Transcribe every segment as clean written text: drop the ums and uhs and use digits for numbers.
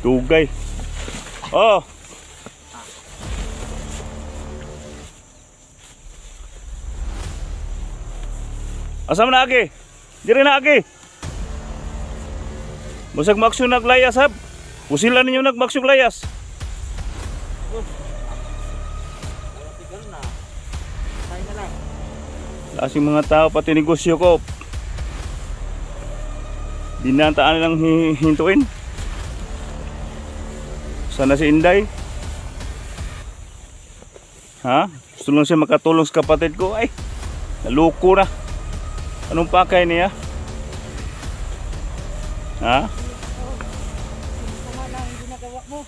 Dugay. Oh. Asa man na agi? Diri na agi. Musag maksyon naglayas hab. Usilan ninyo nagmaksyon layas. Lasing mga tao pati negosyo ko. Dinantaan lang hintuin. Sana si Inday. Ha? Gusto lang siya makatulong sa kapatid ko. Ay, naloko na. Anong pakay niya? Ha? Tama lang ang ginagawa mo.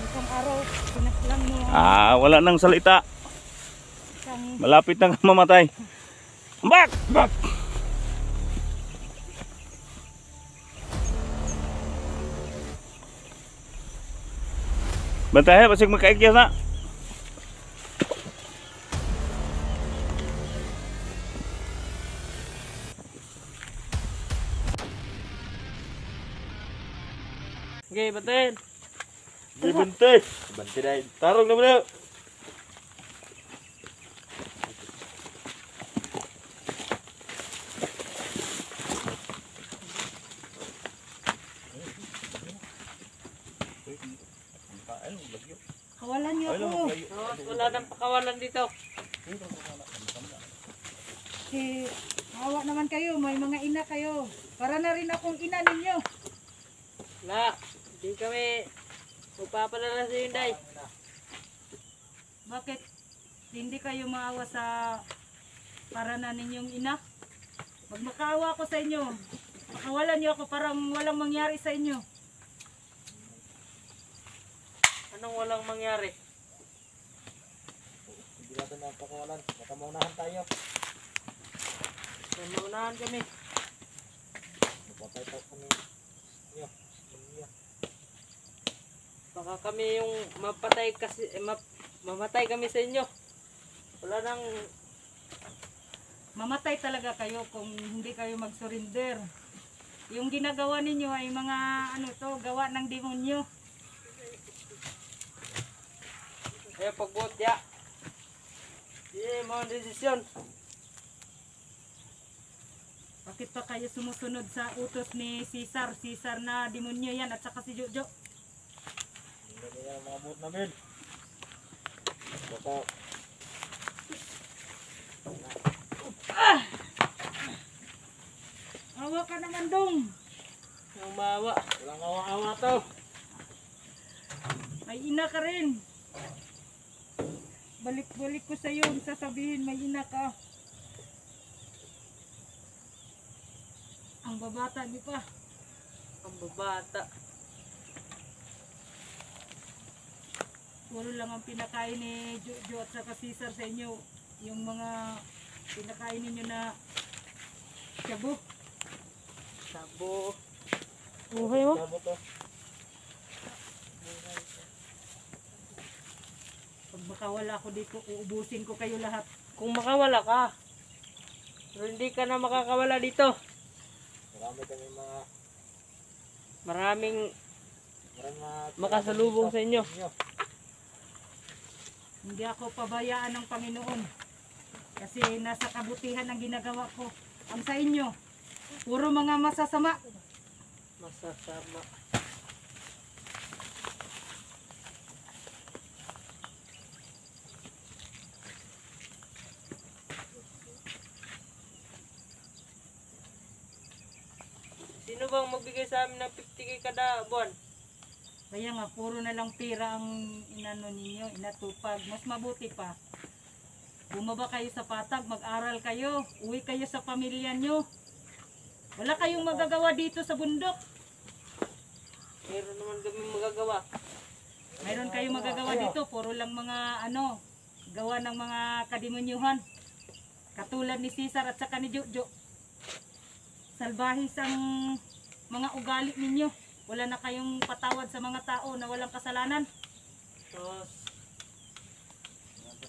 Isang araw, pinaslang mo. Wala nang salita. Malapit na mamatay. Bak! Bak! Bantay, basig magkaikyas na. Okay, batin. Di bantay. Bantay dahil. Tarong na muna. Kawalan niyo ako. Wala nang pakawalan dito. Hawa naman kayo, may mga ina kayo. Para na rin akong ina ninyo. Wala. Hindi kami magpapadala sa Inday. Bakit hindi kayo maawa sa para na ninyong ina? Magmakaawa ako sa inyo. Pakawalan niyo ako parang walang mangyari sa inyo. Anong walang mangyari? Hindi natin ang pakawalan. Baka maunahan tayo. Maunahan kami. Napatay pa kami. Baka kami yung mapatay kasi mamatay kami sa inyo. Wala nang Mamatay talaga kayo kung hindi kayo mag-surrender. Yung ginagawa ninyo ay mga gawa ng demonyo. kaya pagbuot ya. Hindi mo ang desisyon. Bakit pa kayo sumusunod sa utos ni Caesar? Caesar na demonyo yan at saka si Jojo. Hindi kaya mga buot namin. Baka Awa ka naman dong. Ang mawa. walang awa-awa to. May ina ka rin. Balik-balik ko sa iyo sasabihin may ina ka. Ang babata niyo pa. Ang babata. Puro lang ang pinakain ni Jojo at saka Caesar sa inyo. Yung mga pinakain ninyo na shabu. Sabo. Buhay mo? Sabo to. Pag makawala ako dito, uubusin ko kayo lahat. Kung makawala ka. Pero hindi ka na makakawala dito. Marami kami mga Maraming mga makasalubong sa inyo. Hindi ako pabayaan ng Panginoon. Kasi nasa kabutihan ang ginagawa ko. Ang sa inyo, puro mga masasama. Masasama. Sino bang magbigay sa amin ng 50k kada buwan? Kaya nga, puro na lang pera ang inano ninyo, inatupag. Mas mabuti pa. Bumaba kayo sa patag, mag-aral kayo, uwi kayo sa pamilya nyo. Wala kayong magagawa dito sa bundok. Meron naman kami magagawa. Mayroon kayong magagawa dito, puro lang mga gawa ng mga kademonyuhan. Katulad ni Caesar at saka ni Jojo. Salbahis ang mga ugali ninyo. Wala na kayong patawad sa mga tao na walang kasalanan. Tapos,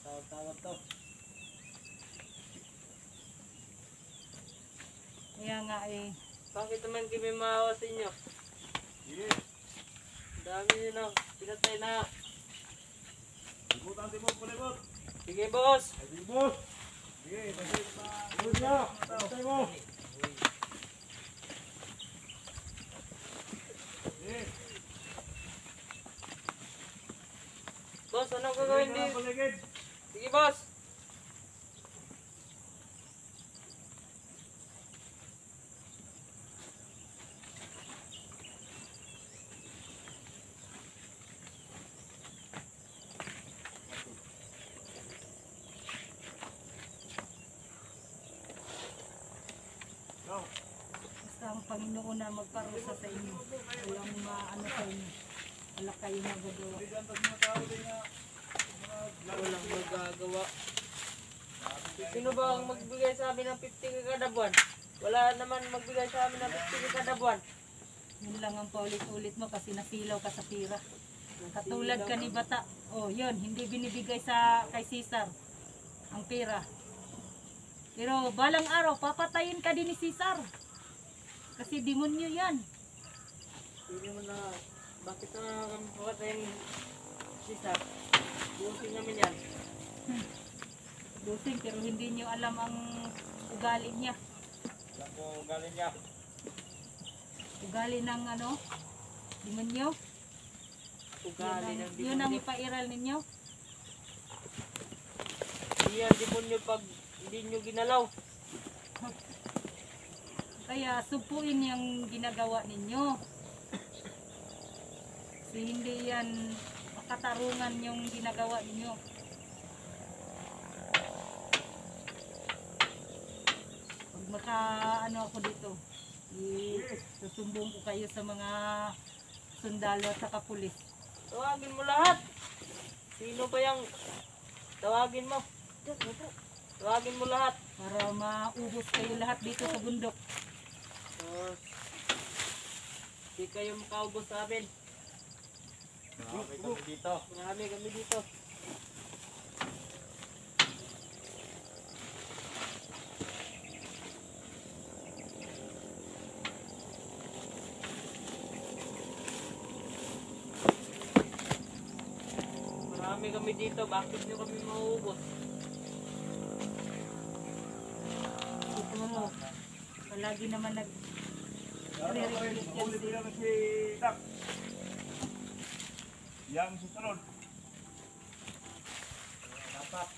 tawag-tawag to. Kaya nga bakit naman kami maawa sa inyo? Yes. Ang dami nila. Pinatay na. Ibutan mo, palibot. Sige, boss. Sige, boss. Sige, pasay pa. Ibutan niya. Pasay mo. Sige. Boss, anong gagawin Sige, din? paligid. Sige, boss. Go. Basta ang Panginoon na magparusa sa inyo. Walang maano sa inyo. Wala kayo magagawa. Bigyan tas mga tao din na Walang magagawa. Sino ba ang magbigay sa amin ng 50 kada buwan? Wala naman magbigay sa amin ng 50 kada buwan. Yun lang ang paulit-ulit mo kasi nasilaw ka sa pira. Katulad ka ni Bata. Oh, yun, hindi binibigay sa kay Cesar ang pira. Pero balang araw, papatayin ka din ni Cesar. Kasi demonyo yan. Hindi mo na, bakit na kami papatayin sisa? Buusin namin yan. Dusing, pero hindi nyo alam ang ugali niya. Alam ko galing niya. Ugali ng ano, demonyo. Ugali ng Yun ang demonyo. ipairal ninyo. Hindi yan demonyo pag hindi nyo ginalaw. Kaya supuin yung ginagawa ninyo. Kasi hindi yan makatarungan yung ginagawa ninyo. Pag maka ano ako dito, susumbong ko kayo sa mga sundalo at saka pulis. Tawagin mo lahat. Sino ba yung tawagin mo? Tawagin mo lahat. Para maubos kayo lahat dito sa bundok. Hindi kayo makaubos sa amin. Marami kami dito. Marami kami dito. Marami kami dito. Bakit nyo kami mauubos? Siguro, palagi naman Mahuli ko yan si Dak. Yang susunod. Dapat.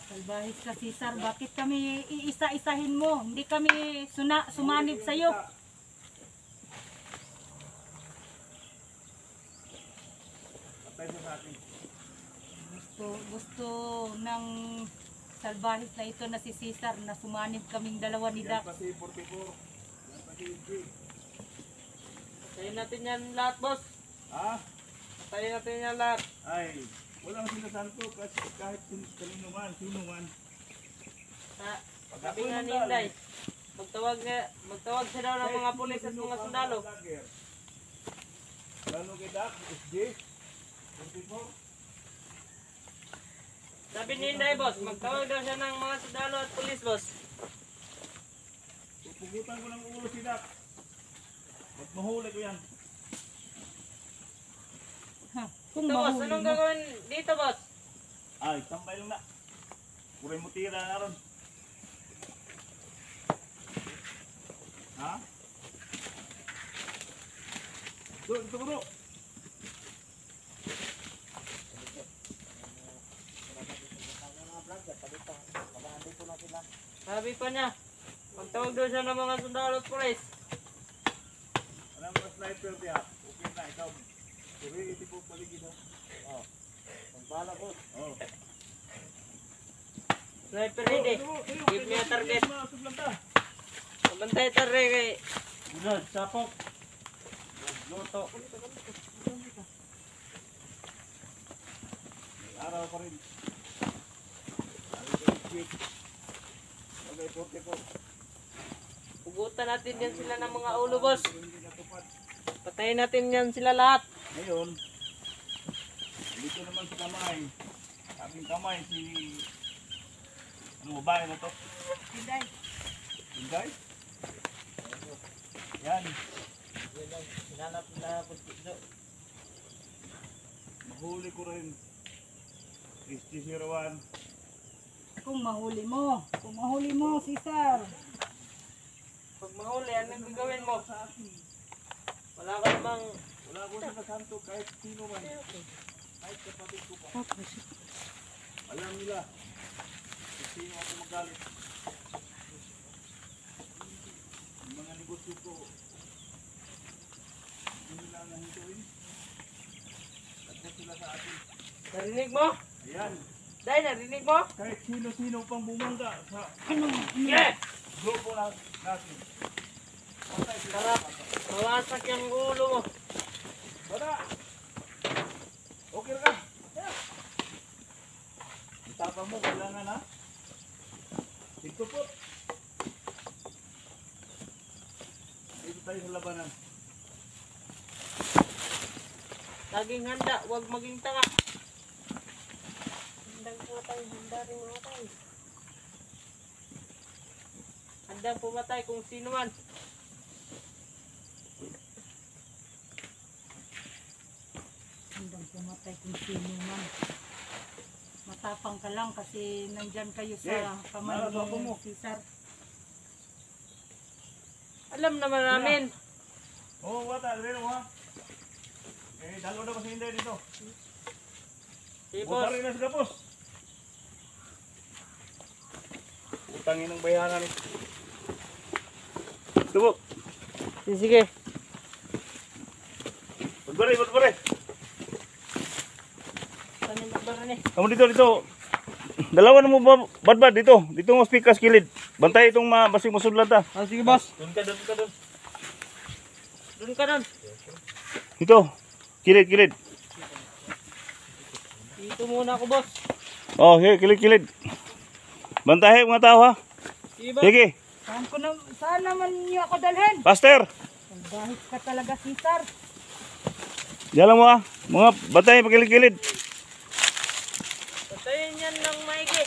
Salbahis ka, Cesar. Bakit kami iisa-isahin mo? Hindi kami sumanib sa'yo. Patay mo sa akin. Gusto ng salbahis na ito na si Cesar na sumanib kaming dalawa ni Yan Dax. pati 44. Yan pati LG. Patayin natin yan lahat, boss. Ha? Patayin natin yan lahat. Ay, walang sinasanto kasi kahit kanino man, sino man. Sabi nga ni Inday, magtawag siya daw ng mga pulis at mga sundalo. Lalo kay Dak, SJ, 44. Sabi ni Inday, boss, magtawag daw siya ng mga sundalo at pulis, boss. Pupugutan ko ng ulo si Dak. At mahuli ko yan. Ha, kung Ito, boss, mahuli anong mo. gagawin dito, boss? Ay, tambay lang na. Puray mo tira na ron. Ha? Ito bro. Sabi pa niya, magtawag daw siya ng mga sundalo at pulis. Alam mo, sniper niya. Okay na, ikaw. Puri, iti po paligid ha. Oh. Pagpala ko. Oh. Sniper ready. Give me a target. Sublanta. Pabantay tarre kay Bunod, sapok. Luto. Araw pa rin. Okay, 44. pugutan natin yan sila ng mga ulo, boss. Patayin natin yan sila lahat. Ngayon, dito naman sa kamay. Aking kamay si... Ano babae na to? Inday, Inday? Yan. Hinanap na puntiso. Mahuli ko rin. SG01. Kung mahuli mo, Cesar. Pag mahuli, anong gagawin mo? Wala ka namang... Wala ko sa kasanto kahit sino man. Kahit kapatid ko pa. Alam nila. Kung sino ako magalit. Yung mga negosyo ko. Hindi nila nahintuin. Tapos sila sa atin. Narinig mo? Ayan. Day, narinig mo? Kahit sino-sino pang bumangga sa Yeah! grupo natin. Patay sila. Sarap. Mawasak yung ulo mo. Wala. Okay ka. Ang tapang mo, kailangan ha. Dito po. Dito tayo sa labanan. Laging handa, huwag maging tanga. Handang pumatay, handa rin mamatay. Handang pumatay kung sino man. Handang pumatay kung sino man. Matapang ka lang kasi nandyan kayo sa kamay nalalaman mo. ni Cesar. Alam naman namin. Oo, wata. Lalo mo ha. Eh, dalawa na kasi hindi dito. Si Buta boss. rin na sa kapos. Utangin ng bayanan. Tubo. Sige. Magbari. Saan yung magbara niya? Kamu dito. Dalawa na mo badbad dito. Dito mo speakers kilid. Bantay itong basig masudlat ha. Oh, sige boss. Doon ka. Doon ka doon. Dito. Kilid. Dito muna ako boss. Oh, kilid. Bantahe mga tao ha. Sige boss. Sige. Saan naman niyo ako dalhin? Pastor. Dahil ka talaga, Cesar. Diyan mo ha. Mga bantay pagkilid. Patayin yan ng maigi.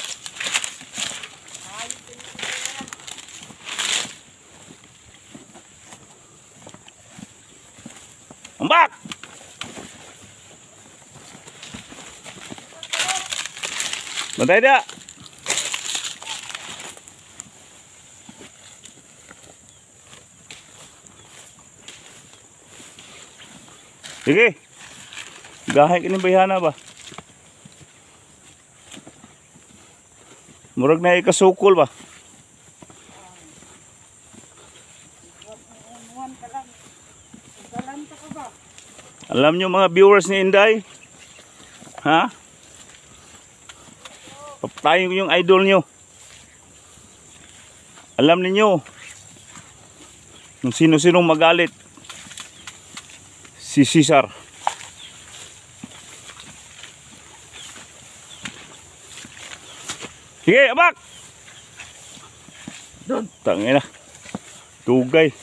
Ambak! Bantay dia. Sige. Gahay kini bayana ba? Murag na ikasukol ba? Galanta ka ba? Alam nyo mga viewers ni Inday? Ha? Papatayin ko yung idol nyo. Alam ninyo kung sino-sinong magalit. Si Cesar. Sige, abak! Doon. Tangina. Tugay.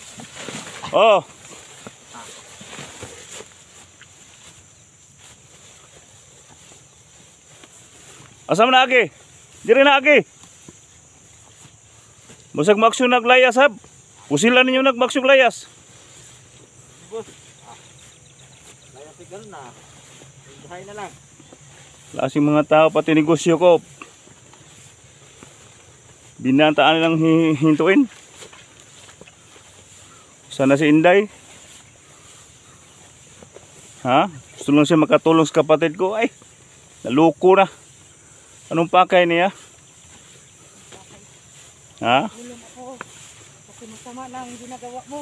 Oh. Asam na agi? Diri na agi. Musag maksyon naglayas hab. Usilan ninyo nagmaksyon layas. Kaya sigal na. Bahay na lang. Lasing mga tao pati negosyo ko. Binantaan lang hintuin. Sana si Inday. Ha? Gusto lang siya makatulong sa kapatid ko. Ay, naloko na. Anong pakay niya? Ha? Tulong ako. Kasi masama na ang ginagawa mo.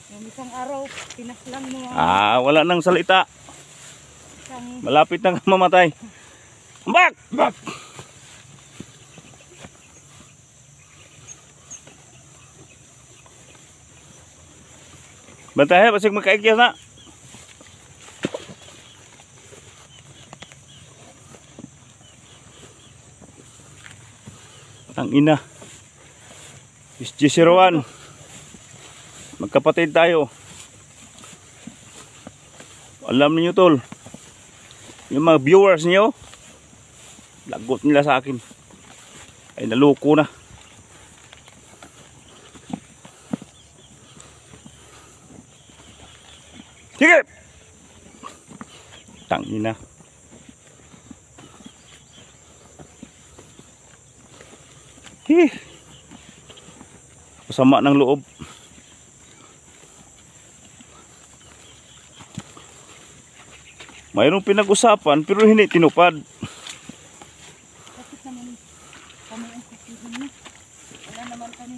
Yung isang araw, pinaslang mo ang Wala nang salita. isang... Malapit na mamatay. Ambak! Ambak! Bantahe, basig makaikya na. Ang ina. SG01. Magkapatid tayo. Alam niyo tol. Yung mga viewers niyo, lagot nila sa akin. Ay naloko na. Sige! Tangina. Hih. Masama ng loob. Mayroong pinag-usapan pero hindi tinupad. Bakit naman kami ang kukuhin mo? Wala naman kami.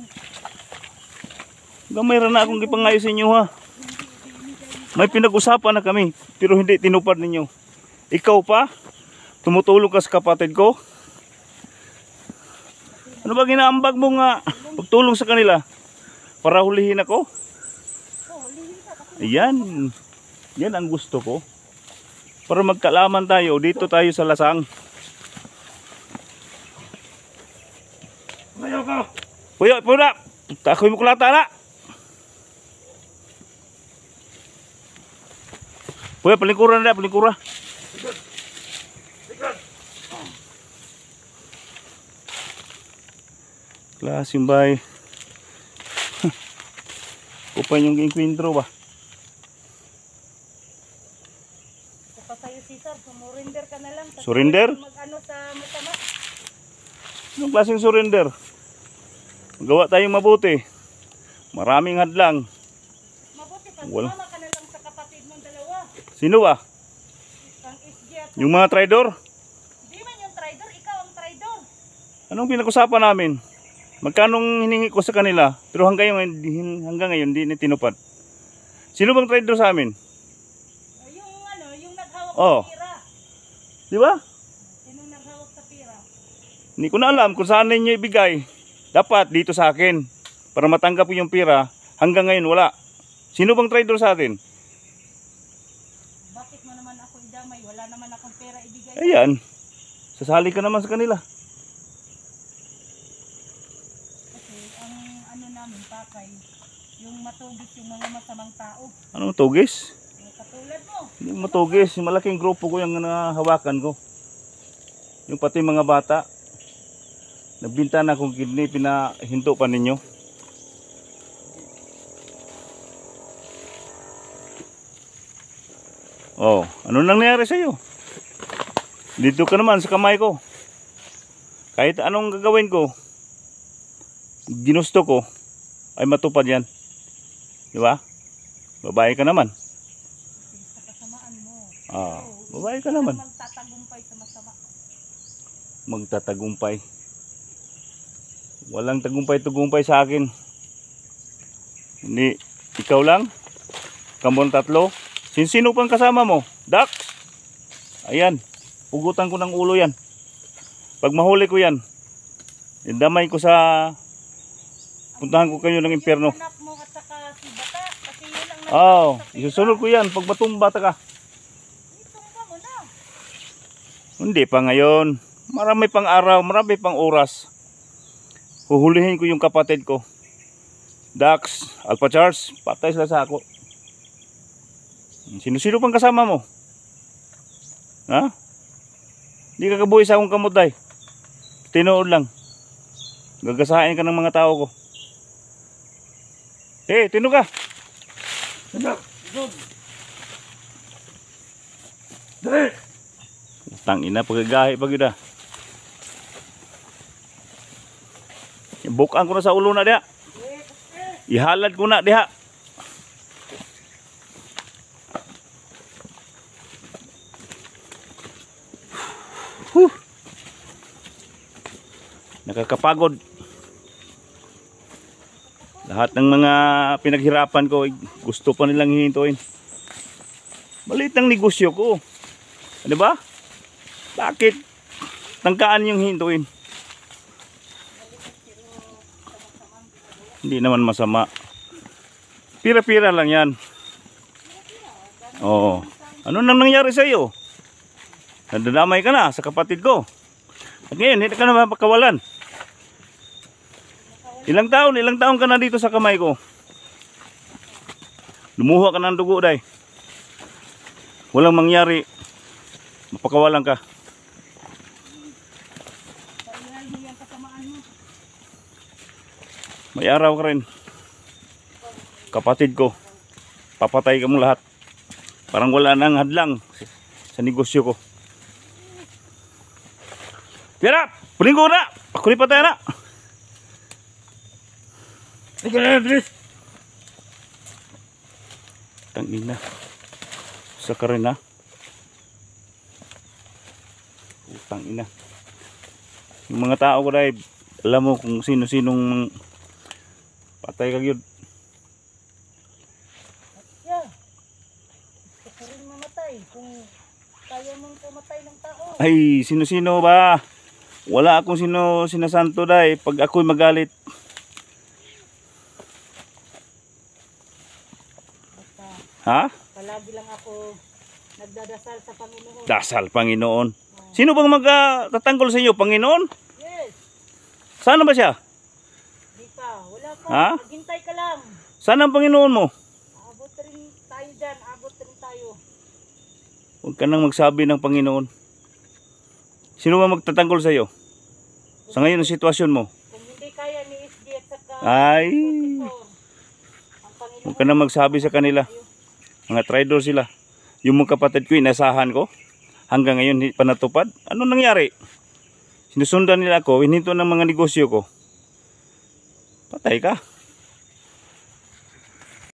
Gamay ra na akong gipangayos sa inyo ha. May pinag-usapan na kami pero hindi tinupad ninyo. Ikaw pa? Tumutulong ka sa kapatid ko? Ano ba ginaambag mo nga pagtulong sa kanila? Para hulihin ako? Ayan. Yan ang gusto ko. Para magkalaman tayo, dito tayo sa lasang. Ayaw ka! Puyo, puyo! Takoy mo kulata na! Puyo, palingkura na, palingkura. Klaseng bay. Kupay yung inkwentro ba? Sa'yo, Cesar, sumurinder ka na lang. Surrender? Mag-ano sa masama. Anong klaseng surrender? Magawa tayong mabuti. Maraming hadlang. Mabuti pa, Wala. sumama ka na lang sa kapatid mong dalawa. Sino ba? Kang SJ at Yung mga traidor? hindi man yung traidor, ikaw ang traidor. Anong pinag-usapan namin? Magkanong hiningi ko sa kanila? Pero hanggang ngayon hindi tinupad. Sino bang traidor sa amin? Yung ano, yung naghawak Oh. sa pira. Di ba? Sinong naghawak sa pira? Hindi ko na alam kung saan ninyo ibigay. Dapat dito sa akin. Para matanggap ko yung pira. Hanggang ngayon wala. Sino bang traidor sa atin? Bakit mo naman ako idamay? Wala naman akong pera ibigay. Ayan. Sasali ka naman sa kanila. Kasi ang ano namin, pakay, yung matugis yung mga masamang tao. Anong tugis? Yung katulad mo. Hindi matugis. Yung malaking grupo ko yung nahawakan ko. Yung pati mga bata. Nagbinta na akong kidney. Pinahinto pa ninyo. Oh, ano nangyari sa iyo? Dito ka naman sa kamay ko. Kahit anong gagawin ko, ginusto ko, ay matupad yan. Di ba? Babae ka naman. Sa kasamaan mo. Ah, babae ka naman. Magtatagumpay sa masama. Magtatagumpay. Walang tagumpay-tagumpay sa akin. Hindi, ikaw lang. Kamon tatlo. Sino pang kasama mo? Dax. Ayan. Pugutan ko ng ulo yan. Pag mahuli ko yan, damay ko sa puntahan ko kayo ng impyerno. Yung anak mo at saka si Bata, kasi yun ang Oo, sa pera. isusunod ko yan pag matumba ka. Itumba mo na. Hindi pa ngayon. Marami pang araw, marami pang oras. Huhulihin ko yung kapatid ko. Dax, Alpha Charles, patay sila sa ako. Sino-sino pang kasama mo? Ha? Hindi ka kabuhi sa akong kamutay. Tinood lang. Gagasain ka ng mga tao ko. Eh, tino ka. Dali. Tangina, pagagahi pag yun ah. Bukaan ko na sa ulo na diha. Ihalad ko na diha. Nakakapagod. Lahat ng mga pinaghirapan ko, gusto pa nilang hihintuin. Maliit ng negosyo ko. Ano ba? Bakit? Tangkaan yung hihintuin. Hindi naman masama. Pira-pira lang yan. Oo. Ano nang nangyari sa iyo? Nadadamay ka na sa kapatid ko. At ngayon, hindi ka na mapakawalan. Ilang taon ka na dito sa kamay ko. Lumuha ka ng dugo, day. Walang mangyari. Mapakawalan ka. Paingay mo yung kasamaan mo. May araw ka rin. Kapatid ko. Papatay ka mo lahat. Parang wala nang hadlang sa negosyo ko. Tira! Puling ko na! Ako ni patay na! Ikaw na, Dres. Tangina. Sa ka rin ha. Utang ina. Yung mga tao ko dahil alam mo kung sino-sinong patay kag yun. Yeah. Gusto ko rin mamatay kung kaya mong pumatay ng tao. Ay, sino-sino ba? Wala akong sinasanto dahil pag ako'y magalit. Basta Ha? palagi lang ako nagdadasal sa Panginoon. Dasal, Panginoon. Sino bang magtatanggol sa inyo, Panginoon? Yes. Sana ba siya? Di pa. Wala pa. Ha? Maghintay ka lang. Sana ang Panginoon mo? Abot rin tayo dyan. Abot rin tayo. Huwag ka nang magsabi ng Panginoon. Sino ba magtatanggol sa iyo? Sa ngayon ang sitwasyon mo? Kung hindi kaya ni SG at saka Ay, 44, ang Panginoon huwag ka nang magsabi sa kanila. Mga traidor sila. Yung mga kapatid ko, inasahan ko. Hanggang ngayon, hindi pa natupad. Ano nangyari? Sinusundan nila ako, hininto ng mga negosyo ko. Patay ka.